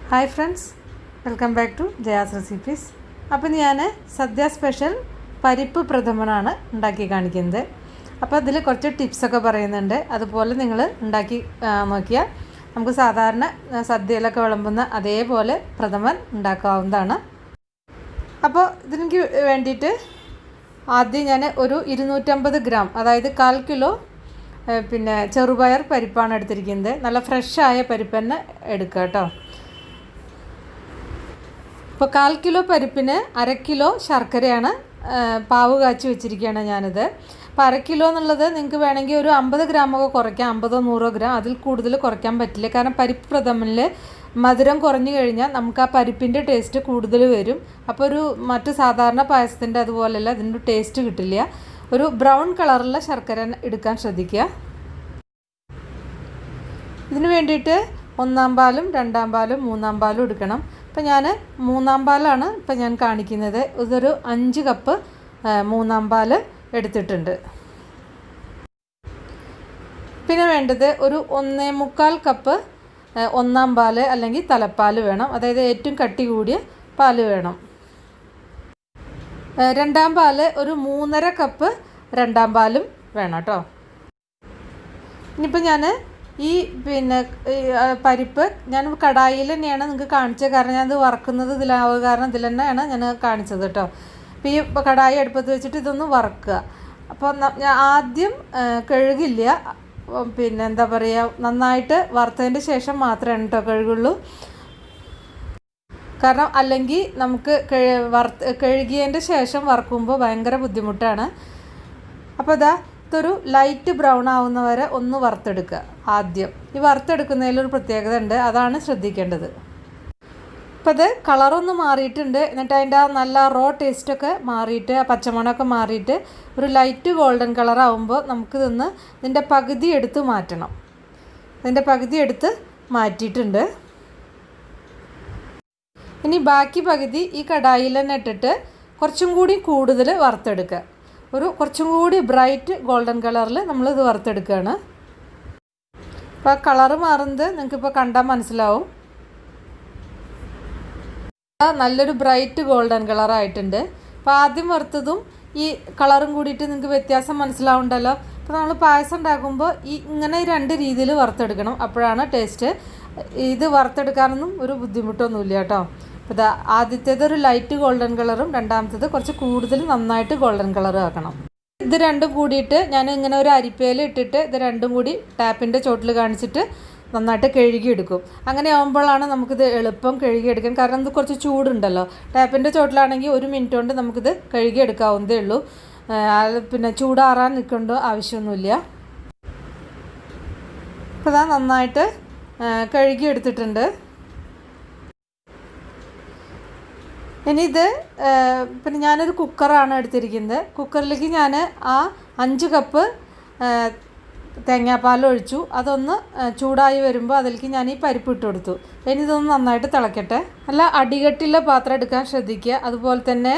Hi friends, welcome back to ജയാ'srecipes. അപ്പോൾ ഞാൻ സദ്യ സ്പെഷ്യൽ പരിപ്പ് പ്രഥമനാണ് ഉണ്ടാക്കി കാണിക്കുന്നത്. അപ്പോൾ അതിൽ കുറച്ച് ടിപ്സൊക്കെ പറയുന്നുണ്ട്. അതുപോലെ നിങ്ങൾ ഉണ്ടാക്കി നോക്കിയാൽ നമുക്ക് സാധാരണ സദ്യയിലൊക്കെ വിളമ്പുന്ന അതേപോലെ പ്രഥമൻ ഉണ്ടാക്കാവുന്നതാണ്. അപ്പോൾ ഇതിന് വേണ്ടിയിട്ട് ആദ്യം ഞാൻ ഒരു 250 ഗ്രാം, അതായത് 1/4 കിലോ ചെറുപയർ പരിപ്പാണ് എടുത്തിരിക്കുന്നത്. നല്ല ഫ്രഷായ പരിപ്പ് തന്നെ എടുക്കുക കേട്ടോ. ഇപ്പോൾ 1/4 കിലോ പരിപ്പിന് 1/2 കിലോ ശർക്കരയാണ് പാവ് കാച്ചി വെച്ചിരിക്കുകയാണ് ഞാനിത്. അപ്പോൾ 1/2 കിലോ എന്നുള്ളത് നിങ്ങൾക്ക് വേണമെങ്കിൽ ഒരു 50 ഗ്രാമൊക്കെ കുറയ്ക്കാം, 50-100 ഗ്രാം, അതിൽ കൂടുതൽ കുറയ്ക്കാൻ പറ്റില്ല. കാരണം പരിപ്പ് പ്രഥമനിൽ മധുരം കുറഞ്ഞു കഴിഞ്ഞാൽ നമുക്ക് ആ പരിപ്പിൻ്റെ ടേസ്റ്റ് കൂടുതൽ വരും. അപ്പോൾ ഒരു മറ്റ് സാധാരണ പായസത്തിൻ്റെ അതുപോലെയല്ല, ഇതിൻ്റെ ടേസ്റ്റ് കിട്ടില്ല. ഒരു ബ്രൗൺ കളറുള്ള ശർക്കര എടുക്കാൻ ശ്രദ്ധിക്കുക. ഇതിന് വേണ്ടിയിട്ട് 1-ാം പാലും 2-ാം പാലും 3-ാം പാലും എടുക്കണം. അപ്പോൾ ഞാൻ 3-ാം പാലാണ് ഇപ്പോൾ ഞാൻ കാണിക്കുന്നത്. ഇതൊരു 5 കപ്പ് 3-ാം പാൽ എടുത്തിട്ടുണ്ട്. പിന്നെ വേണ്ടത് ഒരു 1.25 കപ്പ് 1-ാം പാൽ അല്ലെങ്കിൽ തലപ്പാൽ വേണം, അതായത് ഏറ്റവും കട്ടി കൂടിയ പാൽ വേണം. 2-ാം പാൽ ഒരു 3.5 കപ്പ് 2-ാം പാലും വേണം കേട്ടോ. ഇനിയിപ്പോൾ ഞാൻ ഈ പരിപ്പ് ഞാൻ കടായിൽ തന്നെയാണ് നിങ്ങൾക്ക് കാണിച്ചത്. കാരണം ഞാനത് വറക്കുന്നത് ഇതിലാവുക കാരണം ഇതിൽ തന്നെയാണ് ഞാൻ കാണിച്ചത് കേട്ടോ. അപ്പോൾ ഈ കടായി അടുപ്പത്ത് വെച്ചിട്ട് ഇതൊന്ന് വറക്കുക. അപ്പോൾ ഞാൻ ആദ്യം കഴുകില്ല, എന്താ പറയുക, നന്നായിട്ട് വറുത്തതിൻ്റെ ശേഷം മാത്രമേ കേട്ടോ കഴുകുള്ളൂ. കാരണം അല്ലെങ്കിൽ നമുക്ക് കഴുകിയതിൻ്റെ ശേഷം വറക്കുമ്പോൾ ഭയങ്കര ബുദ്ധിമുട്ടാണ്. അപ്പോൾ ഇതൊരു ലൈറ്റ് ബ്രൗൺ ആവുന്ന വരെ ഒന്ന് വറുത്തെടുക്കുക. ആദ്യം ഈ വറുത്തെടുക്കുന്നതിലൊരു പ്രത്യേകത ഉണ്ട്, അതാണ് ശ്രദ്ധിക്കേണ്ടത്. അപ്പോൾ അത് കളറൊന്ന് മാറിയിട്ടുണ്ട്, എന്നിട്ട് അതിൻ്റെ ആ നല്ല റോ ടേസ്റ്റൊക്കെ മാറിയിട്ട് ആ പച്ചമണമൊക്കെ മാറിയിട്ട് ഒരു ലൈറ്റ് ഗോൾഡൻ കളറാവുമ്പോൾ നമുക്കിതൊന്ന് ഇതിൻ്റെ പകുതി എടുത്ത് മാറ്റണം. ഇതിൻ്റെ പകുതി എടുത്ത് മാറ്റിയിട്ടുണ്ട്. ഇനി ബാക്കി പകുതി ഈ കടായിൽ തന്നെ ഇട്ടിട്ട് കുറച്ചും കൂടി കൂടുതൽ വറുത്തെടുക്കുക. കുറച്ചും കൂടി ബ്രൈറ്റ് ഗോൾഡൻ കളറിൽ നമ്മളിത് വറുത്തെടുക്കുകയാണ്. അപ്പോൾ ആ കളറ് മാറുന്നത് നിങ്ങൾക്കിപ്പോൾ കണ്ടാൽ മനസ്സിലാവും. നല്ലൊരു ബ്രൈറ്റ് ഗോൾഡൻ കളറായിട്ടുണ്ട്. അപ്പോൾ ആദ്യം വറുത്തതും ഈ കളറും കൂടിയിട്ട് നിങ്ങൾക്ക് വ്യത്യാസം മനസ്സിലാവുണ്ടല്ലോ. അപ്പോൾ നമ്മൾ പായസം ഉണ്ടാക്കുമ്പോൾ ഇങ്ങനെ 2 രീതിയിൽ വറുത്തെടുക്കണം, അപ്പോഴാണ് ടേസ്റ്റ്. ഇത് വറുത്തെടുക്കാനൊന്നും ഒരു ബുദ്ധിമുട്ടൊന്നുമില്ല കേട്ടോ. അപ്പോൾ ആദ്യത്തേത് ഒരു ലൈറ്റ് ഗോൾഡൻ കളറും രണ്ടാമത്തേത് കുറച്ച് കൂടുതൽ നന്നായിട്ട് ഗോൾഡൻ കളറും ആക്കണം. ഇത് രണ്ടും കൂടിയിട്ട് ഞാൻ ഇങ്ങനെ ഒരു അരിപ്പയിൽ ഇട്ടിട്ട് ഇത് രണ്ടും കൂടി ടാപ്പിൻ്റെ ചോട്ടിൽ കാണിച്ചിട്ട് നന്നായിട്ട് കഴുകിയെടുക്കും. അങ്ങനെ ആകുമ്പോഴാണ് നമുക്കിത് എളുപ്പം കഴുകിയെടുക്കാൻ. കാരണം ഇത് കുറച്ച് ചൂടുണ്ടല്ലോ. ടാപ്പിൻ്റെ ചോട്ടിലാണെങ്കിൽ 1 മിനിറ്റ് കൊണ്ട് നമുക്കിത് കഴുകിയെടുക്കാവുന്നതേ ഉള്ളൂ. ചൂടാറാൻ നിൽക്കേണ്ട ആവശ്യമൊന്നുമില്ല. അപ്പോൾ നന്നായിട്ട് കഴുകിയെടുത്തിട്ടുണ്ട്. ഇനി ഇത് ഞാനൊരു കുക്കറാണ് എടുത്തിരിക്കുന്നത്. കുക്കറിലേക്ക് ഞാൻ ആ 5 കപ്പ് തേങ്ങാപ്പാൽ ഒഴിച്ചു. അതൊന്ന് ചൂടായി വരുമ്പോൾ അതിലേക്ക് ഞാൻ ഈ പരിപ്പ് ഇട്ട് കൊടുത്തു. ഇനി ഇതൊന്ന് നന്നായിട്ട് തിളക്കട്ടെ. നല്ല അടികട്ടിയുള്ള പാത്രം എടുക്കാൻ ശ്രദ്ധിക്കുക. അതുപോലെ തന്നെ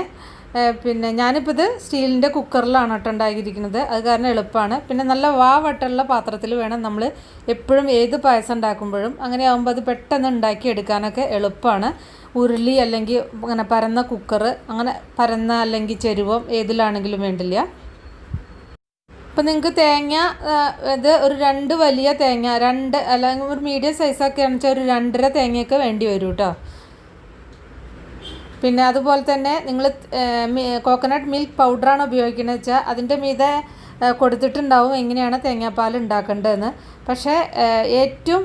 ഞാനിപ്പോൾ ഇത് സ്റ്റീലിൻ്റെ കുക്കറിലാണ് കേട്ടോ ഉണ്ടാക്കിയിരിക്കുന്നത്. അത് കാരണം എളുപ്പമാണ്. പിന്നെ നല്ല വട്ടമുള്ള പാത്രത്തിൽ വേണം നമ്മൾ എപ്പോഴും ഏത് പായസം ഉണ്ടാക്കുമ്പോഴും. അങ്ങനെ ആകുമ്പോൾ അത് പെട്ടെന്ന് ഉണ്ടാക്കി എടുക്കാനൊക്കെ എളുപ്പമാണ്. ഉരുളി അല്ലെങ്കിൽ അങ്ങനെ പരന്ന കുക്കർ, അങ്ങനെ പരന്ന അല്ലെങ്കിൽ ചെരുവം ഏതിലാണെങ്കിലും വേണ്ടില്ല. അപ്പോൾ നിങ്ങൾക്ക് തേങ്ങ ഇത് ഒരു 2 വലിയ തേങ്ങ, 2 അല്ലെങ്കിൽ ഒരു മീഡിയം സൈസൊക്കെ ആണെന്ന് വെച്ചാൽ ഒരു 2.5 തേങ്ങയൊക്കെ വേണ്ടി വരും കേട്ടോ. പിന്നെ അതുപോലെ തന്നെ നിങ്ങൾ കോക്കനട്ട് മിൽക്ക് പൗഡറാണ് ഉപയോഗിക്കുന്നത് വെച്ചാൽ അതിൻ്റെ മീതെ കൊടുത്തിട്ടുണ്ടാവും എങ്ങനെയാണ് തേങ്ങാപ്പാൽ ഉണ്ടാക്കേണ്ടതെന്ന്. പക്ഷേ ഏറ്റവും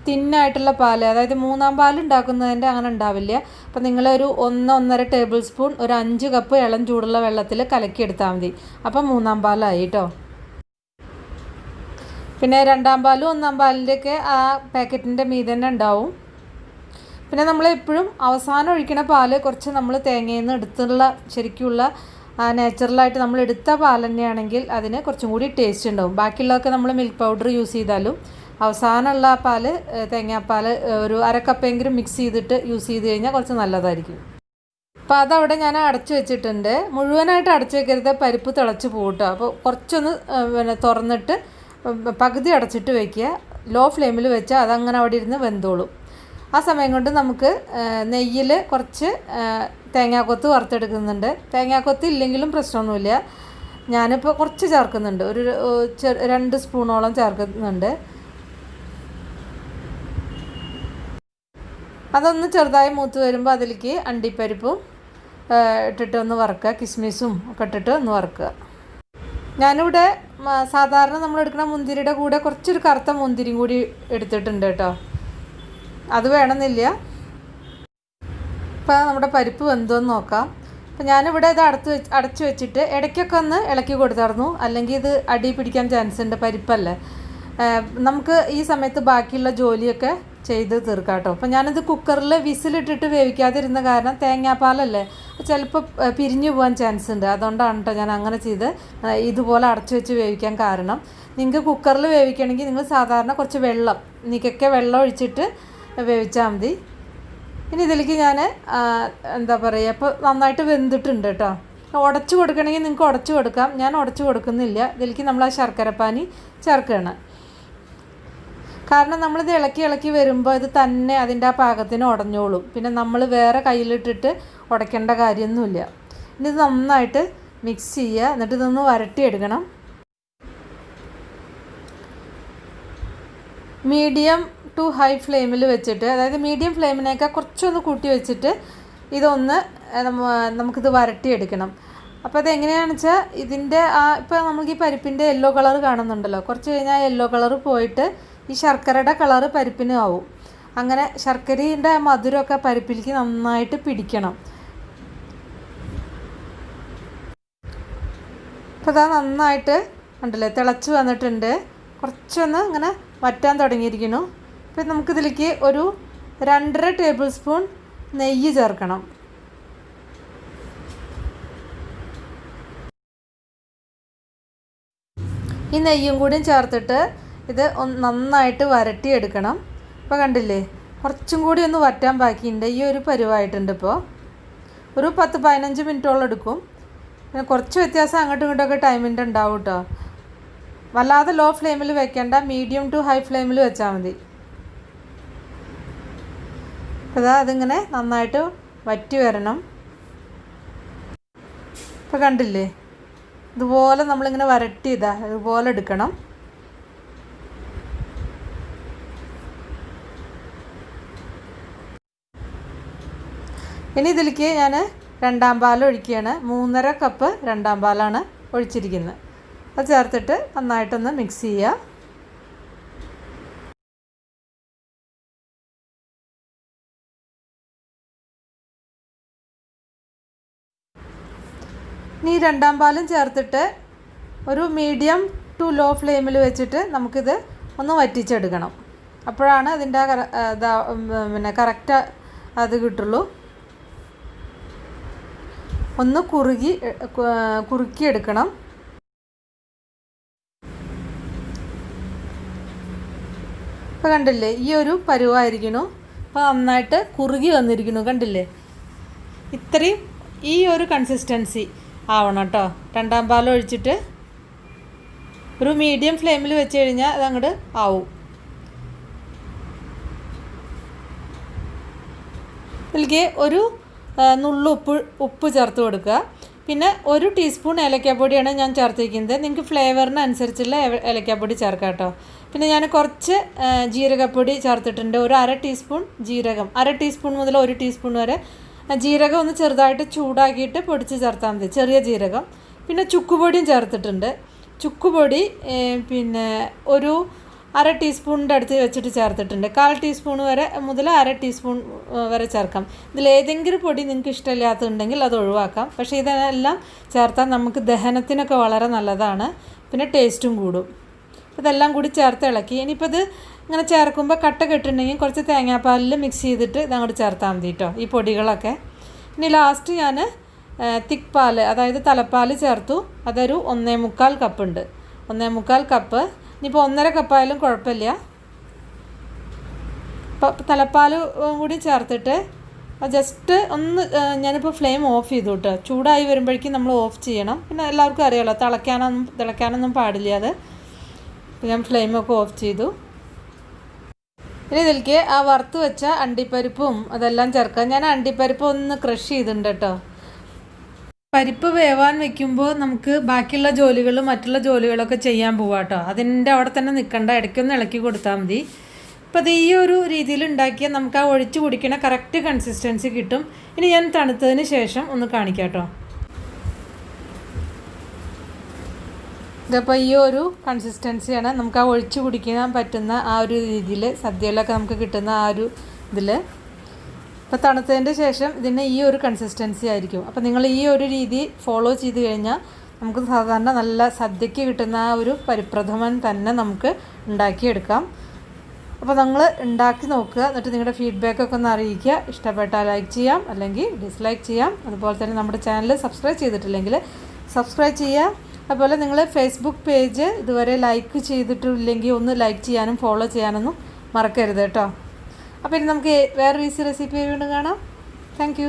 തിന്നായിട്ടുള്ള പാൽ, അതായത് 3-ാം പാൽ ഉണ്ടാക്കുന്നതിൻ്റെ അങ്ങനെ ഉണ്ടാവില്ല. അപ്പോൾ നിങ്ങളൊരു 1-1.5 ടേബിൾ സ്പൂൺ ഒരു 5 കപ്പ് ഇളം ചൂടുള്ള വെള്ളത്തിൽ കലക്കിയെടുത്താൽ മതി. അപ്പം 3-ാം പാലായി കേട്ടോ. പിന്നെ 2-ാം പാലും 1-ാം പാലിൻ്റെയൊക്കെ ആ പാക്കറ്റിൻ്റെ മീതെ തന്നെ ഉണ്ടാവും. പിന്നെ നമ്മളെപ്പോഴും അവസാനം ഒഴിക്കണ പാല് കുറച്ച് നമ്മൾ തേങ്ങയിൽ നിന്ന് എടുത്തുള്ള ശരിക്കുള്ള നാച്ചുറലായിട്ട് നമ്മൾ എടുത്ത പാൽ തന്നെയാണെങ്കിൽ അതിന് കുറച്ചും കൂടി ടേസ്റ്റ് ഉണ്ടാവും. ബാക്കിയുള്ളതൊക്കെ നമ്മൾ മിൽക്ക് പൗഡർ യൂസ് ചെയ്താലും അവസാനമുള്ള പാൽ, തേങ്ങാപ്പാൽ ഒരു 1/2 കപ്പെങ്കിലും മിക്സ് ചെയ്തിട്ട് യൂസ് ചെയ്ത് കഴിഞ്ഞാൽ കുറച്ച് നല്ലതായിരിക്കും. അപ്പോൾ അതവിടെ ഞാൻ അടച്ചു വെച്ചിട്ടുണ്ട്. മുഴുവനായിട്ട് അടച്ചു വെക്കരുത്, പരിപ്പ് തിളച്ച് പോകട്ടോ. അപ്പോൾ കുറച്ചൊന്ന് തുറന്നിട്ട് പകുതി അടച്ചിട്ട് വയ്ക്കുക. ലോ ഫ്ലെയിമിൽ വെച്ചാൽ അതങ്ങനെ അവിടെ ഇരുന്ന് വെന്തോളും. ആ സമയം കൊണ്ട് നമുക്ക് നെയ്യിൽ കുറച്ച് തേങ്ങാക്കൊത്ത് വറുത്തെടുക്കുന്നുണ്ട്. തേങ്ങാക്കൊത്ത് ഇല്ലെങ്കിലും പ്രശ്നമൊന്നുമില്ല. ഞാനിപ്പോൾ കുറച്ച് ചേർക്കുന്നുണ്ട്, ഒരു 2 സ്പൂണോളം ചേർക്കുന്നുണ്ട്. അതൊന്ന് ചെറുതായി മൂത്ത് വരുമ്പോൾ അതിലേക്ക് അണ്ടിപ്പരിപ്പും ഇട്ടിട്ട് ഒന്ന് വറുക്കുക, കിസ്മിസും ഒക്കെ ഇട്ടിട്ട് ഒന്ന് വറുക്കുക. ഞാനിവിടെ സാധാരണ നമ്മൾ എടുക്കുന്ന മുന്തിരിയുടെ കൂടെ കുറച്ചൊരു കറുത്ത മുന്തിരിയും കൂടി എടുത്തിട്ടുണ്ട് കേട്ടോ. അത് വേണമെന്നില്ല. ഇപ്പോൾ നമ്മുടെ പരിപ്പ് വെന്തോന്ന് നോക്കാം. അപ്പോൾ ഞാനിവിടെ ഇത് അടച്ചു വെച്ചിട്ട് ഇടയ്ക്കൊക്കെ ഒന്ന് ഇളക്കി കൊടുത്തായിരുന്നു, അല്ലെങ്കിൽ ഇത് അടി പിടിക്കാൻ ചാൻസ് ഉണ്ട്, പരിപ്പല്ലേ. നമുക്ക് ഈ സമയത്ത് ബാക്കിയുള്ള ജോലിയൊക്കെ ചെയ്ത് തീർക്കാം കേട്ടോ. അപ്പോൾ ഞാനിത് കുക്കറിൽ വിസിലിട്ടിട്ട് വേവിക്കാതിരുന്ന കാരണം തേങ്ങാപ്പാലല്ലേ, ചിലപ്പോൾ പിരിഞ്ഞു പോകാൻ ചാൻസ് ഉണ്ട്. അതുകൊണ്ടാണ് കേട്ടോ ഞാൻ അങ്ങനെ ചെയ്ത് ഇതുപോലെ അടച്ചു വെച്ച് വേവിക്കാൻ കാരണം. നിങ്ങൾക്ക് കുക്കറിൽ വേവിക്കണമെങ്കിൽ നിങ്ങൾ സാധാരണ കുറച്ച് വെള്ളം, നീക്കൊക്കെ വെള്ളം ഒഴിച്ചിട്ട് വേവിച്ചാൽ മതി. ഇനി ഇതിലേക്ക് ഞാൻ എന്താ പറയുക, ഇപ്പോൾ നന്നായിട്ട് വെന്തിട്ടുണ്ട് കേട്ടോ. ഉടച്ചു കൊടുക്കണമെങ്കിൽ നിങ്ങൾക്ക് ഉടച്ചു കൊടുക്കാം, ഞാൻ ഉടച്ചു കൊടുക്കുന്നില്ല. ഇതിലേക്ക് നമ്മൾ ആ ശർക്കരപ്പാനി ചേർക്കുകയാണ്. കാരണം നമ്മളിത് ഇളക്കി വരുമ്പോൾ ഇത് തന്നെ അതിൻ്റെ ആ പാകത്തിന് ഉടഞ്ഞോളും. പിന്നെ നമ്മൾ വേറെ കയ്യിലിട്ടിട്ട് ഉടയ്ക്കേണ്ട കാര്യമൊന്നുമില്ല. ഇനി ഇത് നന്നായിട്ട് മിക്സ് ചെയ്യുക, എന്നിട്ട് ഇതൊന്ന് വരട്ടിയെടുക്കണം. മീഡിയം ടു ഹൈ ഫ്ലെയിമിൽ വെച്ചിട്ട്, അതായത് മീഡിയം ഫ്ലെയിമിനേക്കാൾ കുറച്ചൊന്ന് കൂട്ടി വെച്ചിട്ട് ഇതൊന്ന് നമുക്കിത് വരട്ടിയെടുക്കണം. അപ്പോൾ അതെങ്ങനെയാണെന്ന് വെച്ചാൽ ഇതിൻ്റെ ഇപ്പോൾ നമുക്ക് ഈ പരിപ്പിൻ്റെ യെല്ലോ കളർ കാണുന്നുണ്ടല്ലോ, കുറച്ച് കഴിഞ്ഞാൽ യെല്ലോ കളർ പോയിട്ട് ഈ ശർക്കരയുടെ കളറ് പരിപ്പിന് ആവും. അങ്ങനെ ശർക്കരയുടെ മധുരമൊക്കെ പരിപ്പിലേക്ക് നന്നായിട്ട് പിടിക്കണം. അപ്പോൾ ഇതാ നന്നായിട്ട് ഉണ്ടല്ലേ തിളച്ച് വന്നിട്ടുണ്ട്, കുറച്ചൊന്ന് ഇങ്ങനെ വറ്റാൻ തുടങ്ങിയിരിക്കുന്നു. അപ്പോൾ നമുക്കിതിലേക്ക് ഒരു 2.5 ടേബിൾ സ്പൂൺ നെയ്യ് ചേർക്കണം. ഈ നെയ്യും കൂടിയും ചേർത്തിട്ട് ഇത് നന്നായിട്ട് വരട്ടിയെടുക്കണം. ഇപ്പോൾ കണ്ടില്ലേ, കുറച്ചും കൂടി ഒന്ന് വറ്റാൻ ബാക്കിയുണ്ട്. ഈ ഒരു പരുവായിട്ടുണ്ട്. ഇപ്പോൾ ഒരു 10-15 മിനിറ്റോളം എടുക്കും. പിന്നെ കുറച്ച് വ്യത്യാസം അങ്ങോട്ടും ഇങ്ങോട്ടൊക്കെ ടൈമിൻ്റെ ഉണ്ടാവും കേട്ടോ. വല്ലാതെ ലോ ഫ്ലെയിമിൽ വെക്കേണ്ട, മീഡിയം ടു ഹൈ ഫ്ലെയിമിൽ വെച്ചാൽ മതി. അപ്പോൾ അതിങ്ങനെ നന്നായിട്ട് വറ്റി വരണം. ഇപ്പോൾ കണ്ടില്ലേ, ഇതുപോലെ നമ്മളിങ്ങനെ വരട്ടി ഇതുപോലെ എടുക്കണം. ഇനി ഇതിലേക്ക് ഞാൻ 2ാം പാൽ ഒഴിക്കുകയാണ്. 3.5 കപ്പ് 2ാം പാലാണ് ഒഴിച്ചിരിക്കുന്നത്. അത് ചേർത്തിട്ട് നന്നായിട്ടൊന്ന് മിക്സ് ചെയ്യുക. ഇനി 2ാം പാലും ചേർത്തിട്ട് ഒരു മീഡിയം ടു ലോ ഫ്ലെയിമിൽ വെച്ചിട്ട് നമുക്കിത് ഒന്ന് വറ്റിച്ചെടുക്കണം. അപ്പോഴാണ് അതിൻ്റെ പിന്നെ കറക്റ്റ് അത് കിട്ടുള്ളൂ. ഒന്ന് കുറുക്കിയെടുക്കണം. ഇപ്പോൾ കണ്ടില്ലേ, ഈ ഒരു പരുവായിരിക്കുന്നു. അപ്പോൾ നന്നായിട്ട് കുറുകി വന്നിരിക്കുന്നു, കണ്ടില്ലേ. ഇത്രയും ഈ ഒരു കൺസിസ്റ്റൻസി ആവണം കേട്ടോ. 2ാം പാൽ ഒഴിച്ചിട്ട് ഒരു മീഡിയം ഫ്ലെയിമിൽ വെച്ച് കഴിഞ്ഞാൽ അതങ്ങോട്ട് ആവും. ഇതിലേക്ക് ഒരു നുള്ളു ഉപ്പ് ചേർത്ത് കൊടുക്കുക. പിന്നെ 1 ടീസ്പൂൺ ഏലക്കാപ്പൊടിയാണ് ഞാൻ ചേർത്തിരിക്കുന്നത്. നിങ്ങൾക്ക് ഫ്ലേവറിന് അനുസരിച്ചുള്ള ഏലക്കാപ്പൊടി ചേർക്കാം കേട്ടോ. പിന്നെ ഞാൻ കുറച്ച് ജീരകപ്പൊടി ചേർത്തിട്ടുണ്ട്. ഒരു 1/2 ടീസ്പൂൺ ജീരകം, 1/2 ടീസ്പൂൺ മുതൽ 1 ടീസ്പൂൺ വരെ ജീരകം ഒന്ന് ചെറുതായിട്ട് ചൂടാക്കിയിട്ട് പൊടിച്ച് ചേർത്താൽ മതി, ചെറിയ ജീരകം. പിന്നെ ചുക്കുപൊടിയും ചേർത്തിട്ടുണ്ട്. ചുക്കുപൊടി പിന്നെ ഒരു 1/2 ടീസ്പൂണിൻ്റെ അടുത്ത് വെച്ചിട്ട് ചേർത്തിട്ടുണ്ട്. 1/4 ടീസ്പൂൺ വരെ മുതൽ 1/2 ടീസ്പൂൺ വരെ ചേർക്കാം. ഇതിലേതെങ്കിലും പൊടി നിങ്ങൾക്ക് ഇഷ്ടമില്ലാത്തതുണ്ടെങ്കിൽ അത് ഒഴിവാക്കാം. പക്ഷേ ഇതെല്ലാം ചേർത്താൽ നമുക്ക് ദഹനത്തിനൊക്കെ വളരെ നല്ലതാണ്, പിന്നെ ടേസ്റ്റും കൂടും. ഇതെല്ലാം കൂടി ചേർത്ത് ഇളക്കി. ഇനിയിപ്പോൾ ഇത് ഇങ്ങനെ ചേർക്കുമ്പോൾ കട്ട കെട്ടുണ്ടെങ്കിൽ കുറച്ച് തേങ്ങാപ്പാലിൽ മിക്സ് ചെയ്തിട്ട് ഇതങ്ങോട്ട് ചേർത്താൽ മതി കേട്ടോ, ഈ പൊടികളൊക്കെ. ഇനി ലാസ്റ്റ് ഞാൻ തിക്ക് പാൽ, അതായത് തലപ്പാൽ ചേർത്തു. അതൊരു 1.25 കപ്പ് ഉണ്ട്. 1.25 കപ്പ്. ഇനിയിപ്പോൾ 1.5 കപ്പായാലും കുഴപ്പമില്ല. അപ്പോൾ തലപ്പാൽ കൂടി ചേർത്തിട്ട് ജസ്റ്റ് ഒന്ന് ഞാനിപ്പോൾ ഫ്ലെയിം ഓഫ് ചെയ്തു കേട്ടോ. ചൂടായി വരുമ്പോഴേക്കും നമ്മൾ ഓഫ് ചെയ്യണം. പിന്നെ എല്ലാവർക്കും അറിയാമല്ലോ, തിളയ്ക്കാനൊന്നും പാടില്ല അത്. ഞാൻ ഫ്ലെയിമൊക്കെ ഓഫ് ചെയ്തു. ഇനി ഇതിലേക്ക് ആ വറുത്ത് വെച്ച അണ്ടിപ്പരിപ്പും അതെല്ലാം ചേർക്കാം. ഞാൻ അണ്ടിപ്പരിപ്പ് ഒന്ന് ക്രഷ് ചെയ്തിട്ടുണ്ട് കേട്ടോ. പരിപ്പ് വേവാൻ വെക്കുമ്പോൾ നമുക്ക് ബാക്കിയുള്ള ജോലികളും മറ്റുള്ള ജോലികളൊക്കെ ചെയ്യാൻ പോവാം കേട്ടോ. അതിൻ്റെ അവിടെ തന്നെ നിൽക്കണ്ട, ഇടയ്ക്കൊന്ന് ഇളക്കി കൊടുത്താൽ മതി. അപ്പോൾ അത് ഈ ഒരു രീതിയിൽ ഉണ്ടാക്കിയാൽ നമുക്ക് ആ ഒഴിച്ച് കുടിക്കണ കറക്റ്റ് കൺസിസ്റ്റൻസി കിട്ടും. ഇനി ഞാൻ തണുത്തതിന് ശേഷം ഒന്ന് കാണിക്കാം കേട്ടോ. ഇതിപ്പോൾ ഈ ഒരു കൺസിസ്റ്റൻസിയാണ് നമുക്ക് ആ ഒഴിച്ച് കുടിക്കാൻ പറ്റുന്ന ആ ഒരു രീതിയിൽ, സദ്യയിലൊക്കെ നമുക്ക് കിട്ടുന്ന ആ ഒരു ഇതിൽ. അപ്പോൾ തണുത്തതിൻ്റെ ശേഷം ഇതിന് ഈ ഒരു കൺസിസ്റ്റൻസി ആയിരിക്കും. അപ്പോൾ നിങ്ങൾ ഈ ഒരു രീതി ഫോളോ ചെയ്ത് കഴിഞ്ഞാൽ നമുക്ക് സാധാരണ നല്ല സദ്യയ്ക്ക് കിട്ടുന്ന ആ ഒരു പരിപ്രഥമൻ തന്നെ നമുക്ക് ഉണ്ടാക്കിയെടുക്കാം. അപ്പോൾ നിങ്ങൾ ഉണ്ടാക്കി നോക്കുക, എന്നിട്ട് നിങ്ങളുടെ ഫീഡ്ബാക്കൊക്കെ ഒന്ന് അറിയിക്കുക. ഇഷ്ടപ്പെട്ടാൽ ലൈക്ക് ചെയ്യാം, അല്ലെങ്കിൽ ഡിസ്ലൈക്ക് ചെയ്യാം. അതുപോലെ തന്നെ നമ്മുടെ ചാനൽ സബ്സ്ക്രൈബ് ചെയ്തിട്ടില്ലെങ്കിൽ സബ്സ്ക്രൈബ് ചെയ്യുക. അതുപോലെ നിങ്ങൾ ഫേസ്ബുക്ക് പേജ് ഇതുവരെ ലൈക്ക് ചെയ്തിട്ടില്ലെങ്കിൽ ഒന്ന് ലൈക്ക് ചെയ്യാനും ഫോളോ ചെയ്യാനൊന്നും മറക്കരുത് കേട്ടോ. അപ്പോൾ ഇനി നമുക്ക് വേറൊരു ഈസി റെസിപ്പി വീണ്ടും കാണാം. താങ്ക്